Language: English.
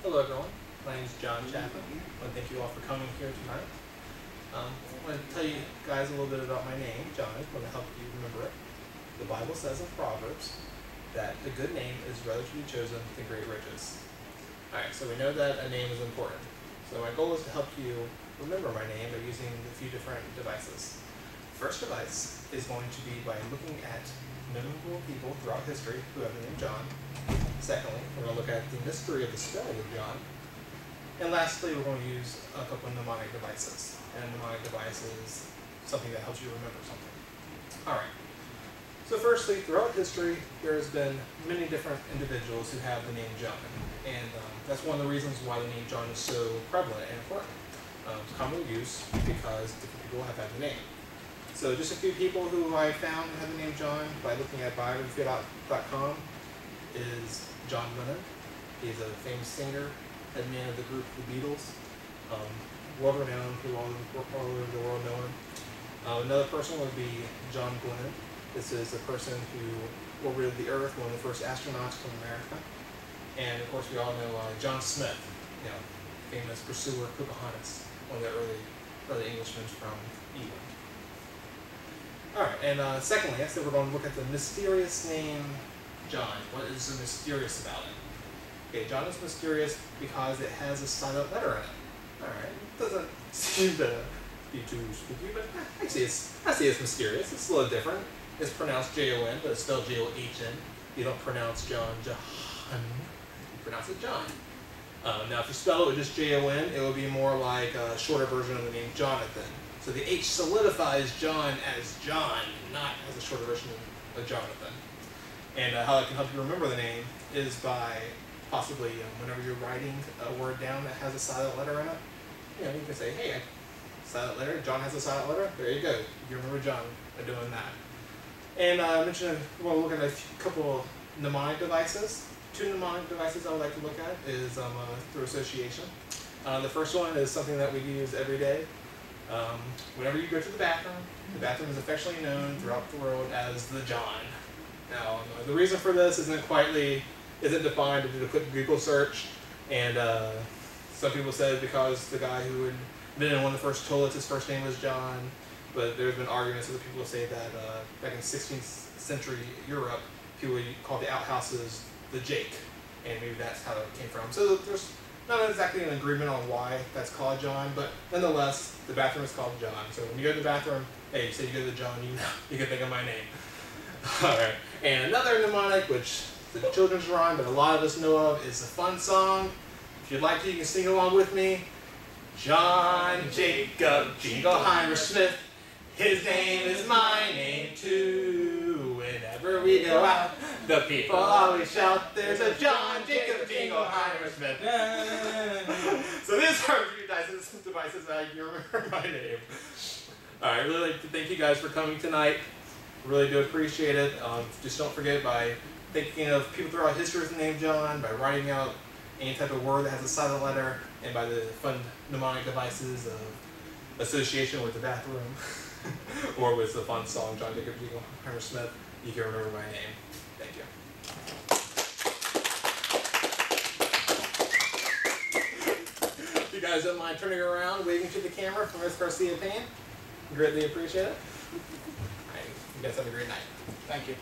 Hello everyone, my name is John Chapman. I want to thank you all for coming here tonight. I want to tell you guys a little bit about my name, John. I want to help you remember it. The Bible says in Proverbs that a good name is rather to be chosen than great riches. Alright, so we know that a name is important. So my goal is to help you remember my name by using a few different devices. The first device is going to be by looking at memorable people throughout history who have the name John. Secondly, we're going to look at the mystery of the spelling of John. And lastly, we're going to use a couple of mnemonic devices. And a mnemonic device is something that helps you remember something. Alright, so firstly, throughout history, there has been many different individuals who have the name John. And that's one of the reasons why the name John is so prevalent and important. It's commonly used because different people have had the name. So just a few people who I found have the name John by looking at biography.com is John Lennon. He's a famous singer, head man of the group The Beatles, world renowned, people all over the world know him. Another person would be John Glenn. This is a person who orbited the Earth, one of the first astronauts from America. And of course we all know John Smith, famous pursuer of Pocahontas, one of the early Englishmen from England. Alright, and secondly, I said we're going to look at the mysterious name John. What is so mysterious about it? Okay, John is mysterious because it has a silent letter in it. Alright, it doesn't seem to be too spooky, but I see it's mysterious. It's a little different. It's pronounced J-O-N, but it's spelled J-O-H-N. You don't pronounce John Jahan. You pronounce it John. Now, if you spell it with just J-O-N, it would be more like a shorter version of the name Jonathan. So the H solidifies John as John, not as a shorter version of Jonathan. And how I can help you remember the name is by possibly, whenever you're writing a word down that has a silent letter in it, you can say, hey, silent letter, John has a silent letter, there you go. You remember John by doing that. And I mentioned, we'll look at a couple mnemonic devices. Two mnemonic devices I would like to look at is through association. The first one is something that we use every day. Whenever you go to the bathroom is affectionately known throughout the world as the John. Now, the reason for this isn't defined. I did a quick Google search, and some people said because the guy who had been in one of the first toilets, his first name was John, but there's been arguments that people say that back in 16th century Europe, people would call the outhouses the Jake, and maybe that's how it came from. So there's not exactly an agreement on why that's called John, but nonetheless, the bathroom is called John. So when you go to the bathroom, hey, you say you go to the John, you can think of my name. Alright, and another mnemonic, which the children's rhyme, but a lot of us know of, is a fun song. If you'd like to, you can sing along with me. John Jacob Jingleheimer Smith, his name is my name too. Whenever we go out, the people always shout, there's a John Jacob Jingleheimer Smith. So these are a few devices that you remember my name. Alright, I'd really like to thank you guys for coming tonight. Really do appreciate it. Just don't forget, by thinking of people throughout history with the name John, by writing out any type of word that has a silent letter, and by the fun mnemonic devices of association with the bathroom, or with the fun song John Jacob Jingleheimer Smith, you can remember my name. Thank you. If you guys don't mind turning around, waving to the camera from Miss Garcia Payne, greatly appreciate it. You guys have a great night. Thank you.